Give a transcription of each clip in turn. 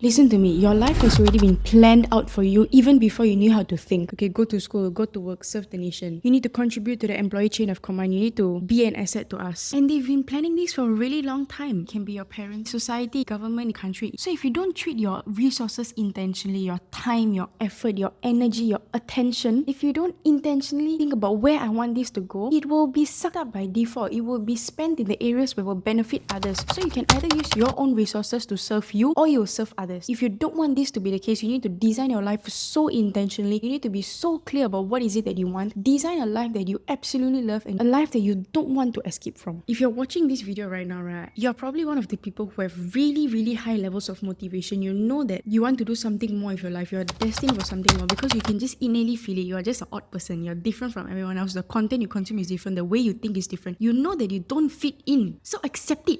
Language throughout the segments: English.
Listen to me, your life has already been planned out for you even before you knew how to think. Okay, go to school, go to work, serve the nation. You need to contribute to the employee chain of command. You need to be an asset to us. And they've been planning this for a really long time. It can be your parents, society, government, country. So if you don't treat your resources intentionally, your time, your effort, your energy, your attention, if you don't intentionally think about where I want this to go, it will be sucked up by default. It will be spent in the areas where will benefit others. So you can either use your own resources to serve you or you will serve others. If you don't want this to be the case, you need to design your life so intentionally. You need to be so clear about what is it that you want. Design a life that you absolutely love and a life that you don't want to escape from. If you're watching this video right now, right, you're probably one of the people who have really, really high levels of motivation. You know that you want to do something more with your life. You're destined for something more because you can just innately feel it. You are just an odd person. You're different from everyone else. The content you consume is different. The way you think is different. You know that you don't fit in. So accept it.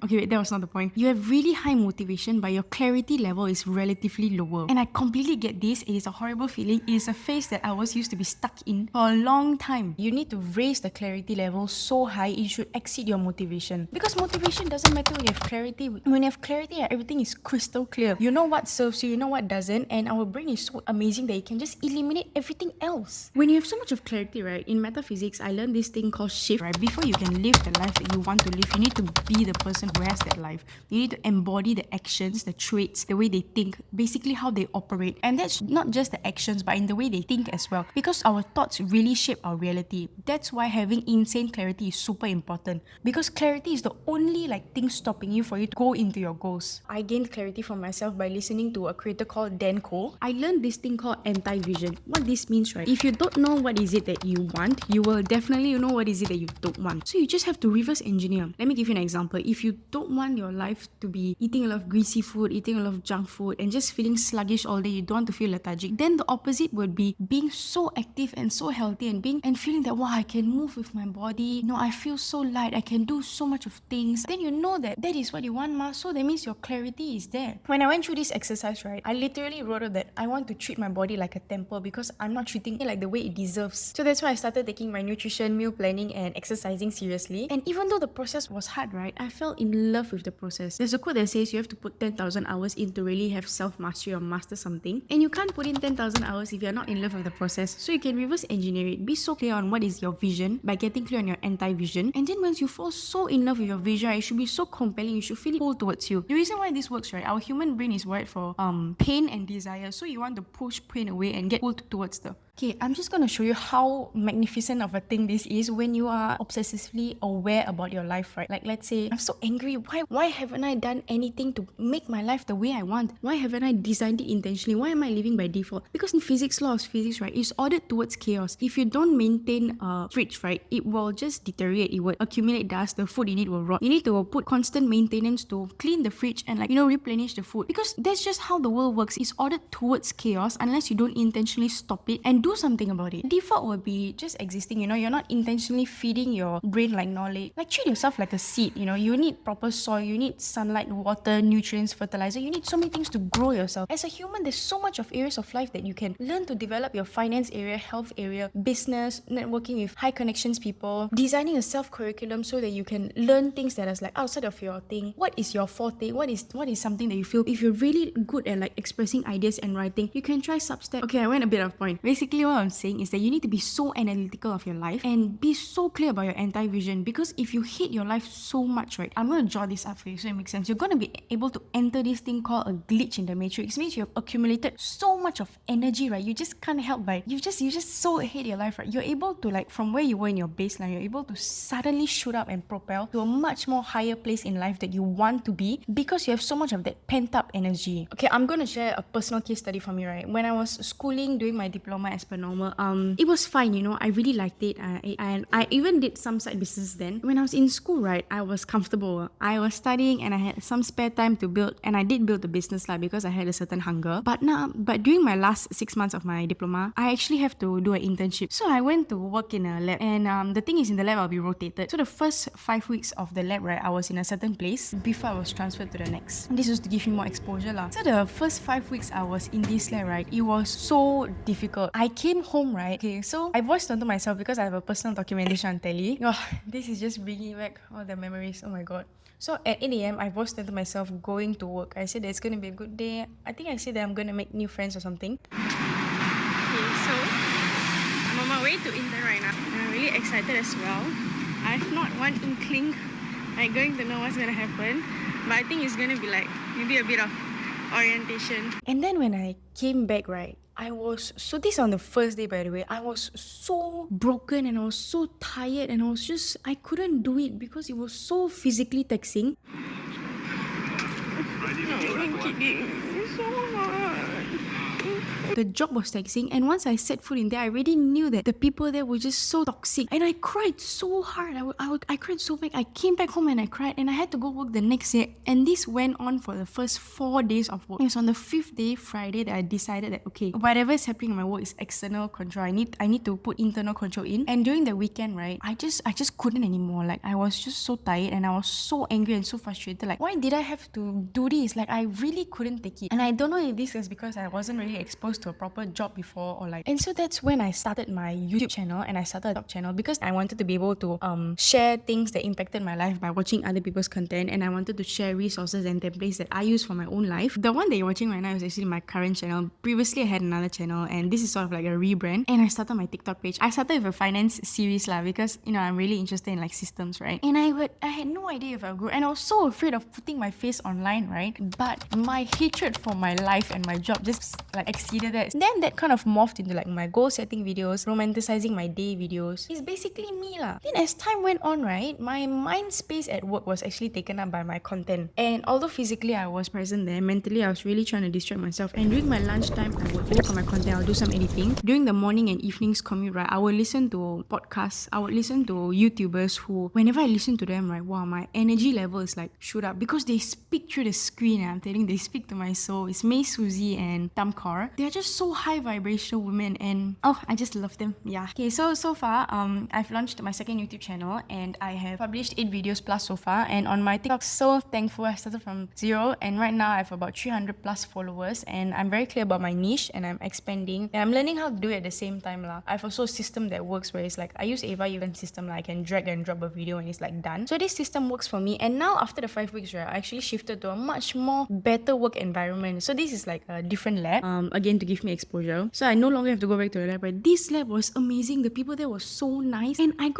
Okay, wait, that was not the point. You have really high motivation, but your clarity level is relatively lower. And I completely get this. It is a horrible feeling. It is a phase that I was used to be stuck in for a long time. You need to raise the clarity level so high, it should exceed your motivation. Because motivation doesn't matter when you have clarity. When you have clarity, everything is crystal clear. You know what serves you, you know what doesn't, and our brain is so amazing that it can just eliminate everything else. When you have so much of clarity, right, in metaphysics, I learned this thing called shift, right? Before you can live the life that you want to live, you need to be the person who has that life. You need to embody the actions, the traits, the way they think, basically how they operate. And that's not just the actions, but in the way they think as well. Because our thoughts really shape our reality. That's why having insane clarity is super important. Because clarity is the only thing stopping you for you to go into your goals. I gained clarity for myself by listening to a creator called Dan Cole. I learned this thing called anti-vision. What this means, right? If you don't know what is it that you want, you will definitely know what is it that you don't want. So you just have to reverse engineer. Let me give you an example. If you don't want your life to be eating a lot of greasy food, eating a lot of junk food, and just feeling sluggish all day, you don't want to feel lethargic, then the opposite would be being so active and so healthy and feeling that, wow, I can move with my body. No, I feel so light. I can do so much of things. Then you know that that is what you want, ma. So that means your clarity is there. When I went through this exercise, right, I literally wrote out that I want to treat my body like a temple because I'm not treating it like the way it deserves. So that's why I started taking my nutrition, meal planning, and exercising seriously. And even though the process was hard, right, I fell in love with the process. There's a quote that says you have to put 10,000 hours in to really have self-mastery or master something. And you can't put in 10,000 hours if you're not in love with the process. So you can reverse engineer it. Be so clear on what is your vision by getting clear on your anti-vision. And then once you fall so in love with your vision, it should be so compelling. You should feel it pull towards you. The reason why this works, right, our human brain is wired for pain and desire. So you want to push pain away and get pulled towards the... Okay, I'm just going to show you how magnificent of a thing this is when you are obsessively aware about your life, right? Like, let's say, I'm so angry. Why haven't I done anything to make my life the way I want? Why haven't I designed it intentionally? Why am I living by default? Because in physics, law of physics, right, it's ordered towards chaos. If you don't maintain a fridge, right, it will just deteriorate. It will accumulate dust. The food in it will rot. You need to put constant maintenance to clean the fridge and replenish the food. Because that's just how the world works. It's ordered towards chaos unless you don't intentionally stop it and do something about it. Default would be just existing, you're not intentionally feeding your brain like knowledge. Like, treat yourself like a seed, you need proper soil, you need sunlight, water, nutrients, fertilizer, you need so many things to grow yourself. As a human, there's so much of areas of life that you can learn to develop: your finance area, health area, business, networking with high connections people, designing a self-curriculum so that you can learn things that is outside of your thing. What is your forte? What is something that you feel if you're really good at expressing ideas and writing, you can try Substack. Okay, I went a bit off point. Basically, what I'm saying is that you need to be so analytical of your life and be so clear about your anti-vision, because if you hate your life so much, right, I'm going to draw this up for you so it makes sense. You're going to be able to enter this thing called a glitch in the matrix. It means you have accumulated so much of energy, right? You just can't help but you just so hate your life, right? You're able to from where you were in your baseline, you're able to suddenly shoot up and propel to a much more higher place in life that you want to be because you have so much of that pent-up energy. Okay, I'm going to share a personal case study from me, right? When I was schooling, doing my diploma as per normal, it was fine, I really liked it, and I even did some side business then. When I was in school, right, I was comfortable. I was studying and I had some spare time to build, and I did build the business because I had a certain hunger. But during my last 6 months of my diploma, I actually have to do an internship. So I went to work in a lab, and the thing is, in the lab I'll be rotated. So the first 5 weeks of the lab, right, I was in a certain place before I was transferred to the next. This was to give me more exposure lah. So the first 5 weeks I was in this lab, right, it was so difficult. I came home, right, okay, so I voiced onto myself because I have a personal documentation on telly. Oh, this is just bringing back all the memories. Oh my god. So at 8 a.m., I was telling myself going to work. I said that it's going to be a good day. I think I said that I'm going to make new friends or something. Okay, so I'm on my way to intern right now. And I'm really excited as well. I've not one inkling like going to know what's going to happen. But I think it's going to be like maybe a bit of orientation. And then when I came back, right, this is on the first day, by the way, I was so broken and I was so tired and I couldn't do it because it was so physically taxing. Not even kidding. It's so hard. The job was taxing, and once I set foot in there, I already knew that the people there were just so toxic, and I cried so hard. I cried so bad. I came back home and I cried, and I had to go work the next day, and this went on for the first 4 days of work. It was on the 5th day, Friday, that I decided that okay, whatever is happening in my work is external control. I need to put internal control in. And during the weekend, right, I just couldn't anymore. Like, I was just so tired and I was so angry and so frustrated. Like, why did I have to do this? Like, I really couldn't take it. And I don't know if this is because I wasn't really exposed to a proper job before or like. And so that's when I started my YouTube channel, and I started a blog channel because I wanted to be able to share things that impacted my life by watching other people's content, and I wanted to share resources and templates that I use for my own life. The one that you're watching right now is actually my current channel. Previously I had another channel, and this is sort of like a rebrand, and I started my TikTok page. I started with a finance series because I'm really interested in like systems, right? And I had no idea if I would grow, and I was so afraid of putting my face online, right? But my hatred for my life and my job just like exceeded that. Then that kind of morphed into like my goal setting videos, romanticizing my day videos. It's basically me lah. Then as time went on, right, my mind space at work was actually taken up by my content. And although physically I was present there, mentally I was really trying to distract myself. And during my lunchtime, I would work on my content, I'll do some editing. During the morning and evenings commute, right, I would listen to podcasts, I would listen to YouTubers who, whenever I listen to them, right, wow, my energy level is like shoot up because they speak through the screen, and I'm telling you, they speak to my soul. It's May, Suzy, and Tamkar. They're just so high vibrational women, and I just love them. Yeah. Okay, so far, I've launched my second YouTube channel, and I have published 8 videos plus so far. And on my TikTok, so thankful, I started from 0, and right now I have about 300 plus followers, and I'm very clear about my niche, and I'm expanding, and I'm learning how to do it at the same time lah. I have also a system that works where it's like I use Ava Yugan system, like I can drag and drop a video and it's like done. So this system works for me, and now after the 5 weeks, right, I actually shifted to a much more better work environment. So this is like a different lab, again to give me exposure. So I no longer have to go back to the lab, but this lab was amazing. The people there were so nice, and I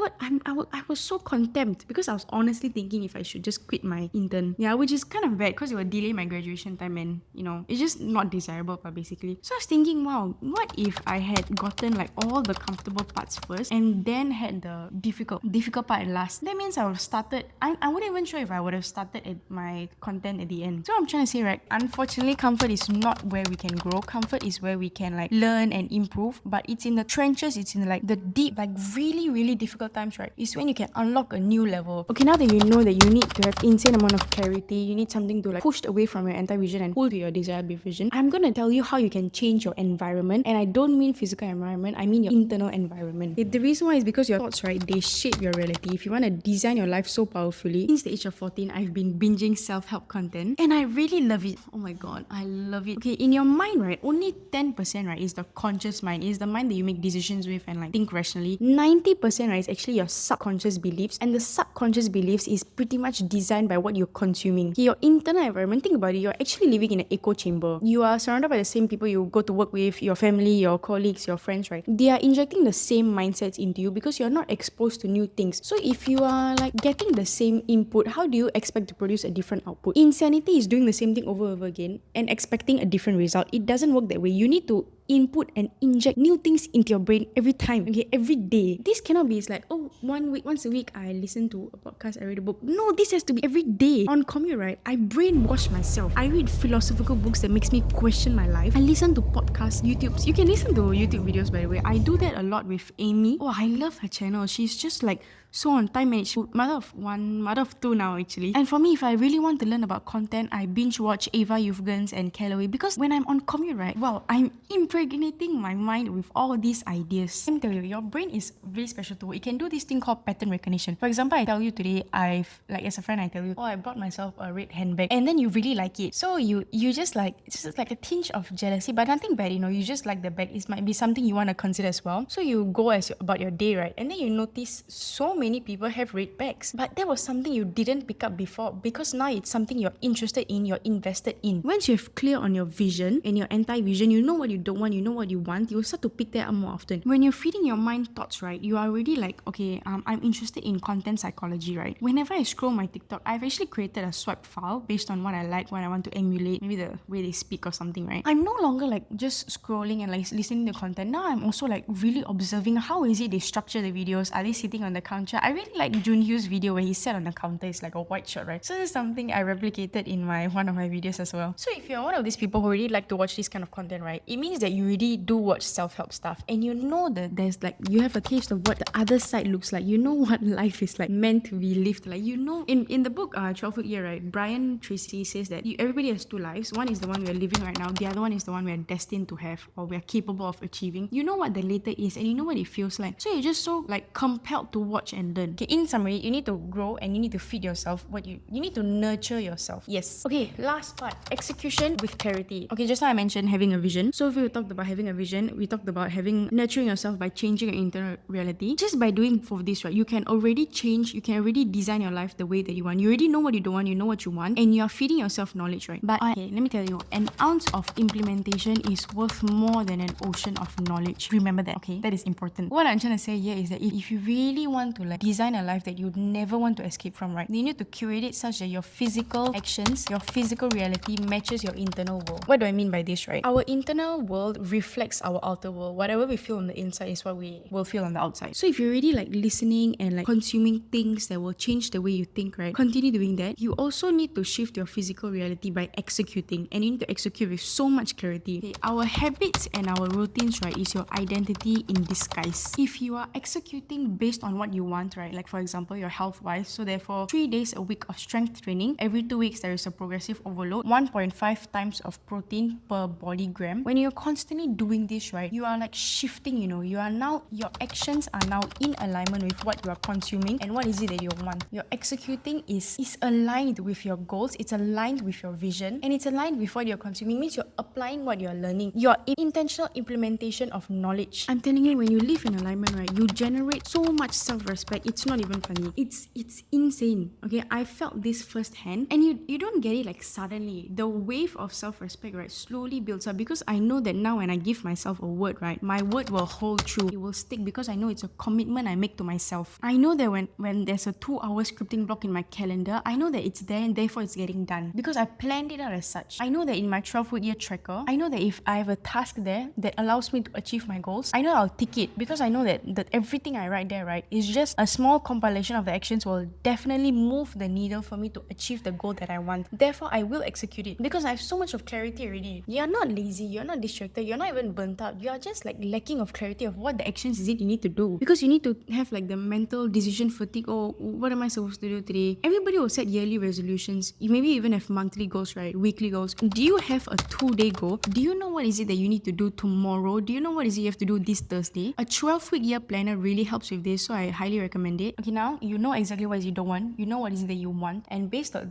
was so contempt because I was honestly thinking if I should just quit my intern. Yeah, which is kind of bad because it would delay my graduation time, and it's just not desirable, but basically. So I was thinking, wow, what if I had gotten like all the comfortable parts first and then had the difficult part last? That means I would have started, I wouldn't even sure if I would have started at my content at the end. So I'm trying to say, right, unfortunately, comfort is not where we can grow. Comfort is where we can like learn and improve, but it's in the trenches, it's in like the deep, like really, really difficult times, right? It's when you can unlock a new level. Okay, now that you know that you need to have insane amount of clarity, you need something to like push away from your anti-vision and pull to your desired vision, I'm gonna tell you how you can change your environment. And I don't mean physical environment, I mean your internal environment. The reason why is because your thoughts, right, they shape your reality. If you want to design your life so powerfully, since the age of 14, I've been binging self-help content, and I really love it. Oh my god, I love it. Okay, in your mind, right, only 10%, right, is the conscious mind, is the mind that you make decisions with and like think rationally. 90%, right, is actually your subconscious beliefs, and the subconscious beliefs is pretty much designed by what you're consuming. Okay, your internal environment, think about it, you're actually living in an echo chamber. You are surrounded by the same people you go to work with, your family, your colleagues, your friends, right? They are injecting the same mindsets into you because you're not exposed to new things. So if you are like getting the same input, how do you expect to produce a different output? Insanity is doing the same thing over and over again and expecting a different result. It doesn't work that way. You need to input and inject new things into your brain every time, okay, every day. This cannot be, it's like, oh, once a week I listen to a podcast, I read a book. No, this has to be every day. On commute, right, I brainwash myself. I read philosophical books that makes me question my life. I listen to podcasts, YouTubes. You can listen to YouTube videos, by the way. I do that a lot with Amy. Oh, I love her channel. She's just like so on time management. Mother of one, mother of two now actually. And for me, if I really want to learn about content, I binge watch Ava Yufgens and Callaway, because when I'm on commute, right, wow, I'm impressed impregnating my mind with all these ideas. Let me tell you, your brain is really special too. It can do this thing called pattern recognition. For example, I tell you today, as a friend, I tell you, oh, I bought myself a red handbag, and then you really like it. So you just like, it's just like a tinge of jealousy, but nothing bad, you just like the bag. It might be something you want to consider as well. So you go about your day, right? And then you notice so many people have red bags, but that was something you didn't pick up before, because now it's something you're interested in, you're invested in. Once you're clear on your vision and your anti-vision, you know what you don't want, you know what you want, you'll start to pick that up more often. When you're feeding your mind thoughts, right, you are already like, okay, I'm interested in content psychology, right? Whenever I scroll my TikTok, I've actually created a swipe file based on what I like, what I want to emulate, maybe the way they speak or something, right? I'm no longer like just scrolling and like listening to content. Now I'm also like really observing how is it they structure the videos. Are they sitting on the counter? I really like Junhyu's video where he sat on the counter. It's like a white shot, right? So this is something I replicated in one of my videos as well. So if you're one of these people who really like to watch this kind of content, right, it means that you really do watch self-help stuff, and you know that there's like, you have a taste of what the other side looks like. You know what life is like meant to be lived. Like, in the book 12 Foot Year, right, Brian Tracy says that everybody has two lives. One is the one we are living right now, the other one is the one we are destined to have, or we are capable of achieving. You know what the later is, and you know what it feels like, so you're just so like compelled to watch and learn. Okay, in summary, you need to grow and you need to feed yourself what you need to nurture yourself. Yes. Okay, last part, execution with clarity. Okay, just now I mentioned having a vision. So if we talked about having a vision, we talked about nurturing yourself by changing your internal reality. Just by doing both of this, right, you can already change, you can already design your life the way that you want. You already know what you don't want, you know what you want, and you're feeding yourself knowledge, right? But okay, let me tell you, an ounce of implementation is worth more than an ocean of knowledge. Remember that, okay? That is important. What I'm trying to say here is that if you really want to like design a life that you'd never want to escape from, right, you need to curate it such that your physical actions, your physical reality matches your internal world. What do I mean by this, right? Our internal world reflects our outer world. Whatever we feel on the inside is what we will feel on the outside. So if you're really like listening and like consuming things that will change the way you think, right, continue doing that. You also need to shift your physical reality by executing, and you need to execute with so much clarity. Okay, our habits and our routines, right, is your identity in disguise. If you are executing based on what you want, right, like for example, your health wise, so therefore 3 days a week of strength training, every 2 weeks there is a progressive overload, 1.5 times of protein per body gram. When you're constantly doing this, right, you are like shifting, your actions are now in alignment with what you are consuming and what is it that you want. Your executing is aligned with your goals, it's aligned with your vision, and it's aligned with what you're consuming. Means you're applying what you're learning, your intentional implementation of knowledge. I'm telling you, when you live in alignment, right, you generate so much self-respect. It's not even funny. It's insane. Okay, I felt this firsthand, and you don't get it like suddenly. The wave of self-respect, right, slowly builds up, because I know that now when I give myself a word, right, my word will hold true. It will stick, because I know it's a commitment I make to myself. I know that when there's a 2-hour scripting block in my calendar, I know that it's there and therefore it's getting done, because I planned it out as such. I know that in my 12-week year tracker, I know that if I have a task there that allows me to achieve my goals, I know I'll tick it, because I know that everything I write there, right, is just a small compilation of the actions will definitely move the needle for me to achieve the goal that I want. Therefore, I will execute it, because I have so much of clarity already. You're not lazy, you're not distracted, you're not even burnt out. You are just like lacking of clarity of what the actions is it you need to do, because you need to have like the mental decision fatigue. Oh, what am I supposed to do today? Everybody will set yearly resolutions. You maybe even have monthly goals, right? Weekly goals. Do you have a 2-day goal? Do you know what is it that you need to do tomorrow? Do you know what is it you have to do this Thursday? A 12-week year planner really helps with this, so I highly recommend it. Okay, now you know exactly what is it you don't want. You know what is it that you want, and based on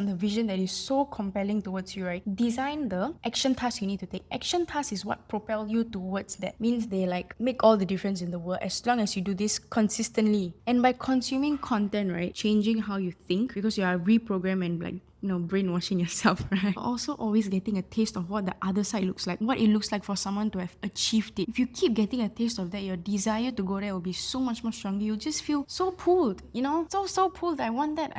the vision that is so compelling towards you, right, design the action task you need to take. Action task is what propel you towards that. Means they like make all the difference in the world as long as you do this consistently. And by consuming content, right, changing how you think, because you are reprogramming and like brainwashing yourself, right? Also always getting a taste of what the other side looks like, what it looks like for someone to have achieved it. If you keep getting a taste of that, your desire to go there will be so much more stronger. You'll just feel so pulled, so pulled. I want that.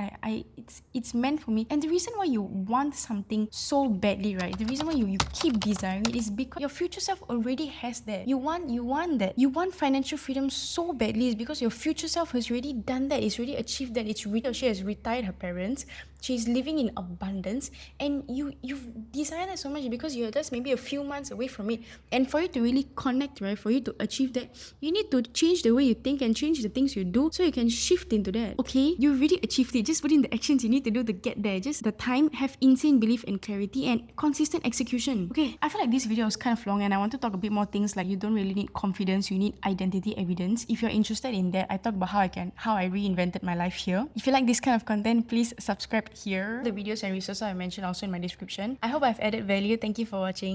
It's meant for me. And the reason why you want something so badly, right, the reason why you keep desiring it is because your future self already has that. You want that. You want financial freedom so badly is because your future self has already done that. It's already achieved that. She has retired her parents. She's living in abundance, and you've desired that so much because you're just maybe a few months away from it. And for you to really connect, right, for you to achieve that, you need to change the way you think and change the things you do so you can shift into that. Okay, you already achieved it. Just put in the actions you need to do to get there. Just the time, have insane belief and clarity, and consistent execution. Okay, I feel like this video is kind of long and I want to talk a bit more things like you don't really need confidence, you need identity evidence. If you're interested in that, I talk about how I reinvented my life here. If you like this kind of content, please subscribe here. The videos and resources I mentioned also in my description. I hope I've added value. Thank you for watching.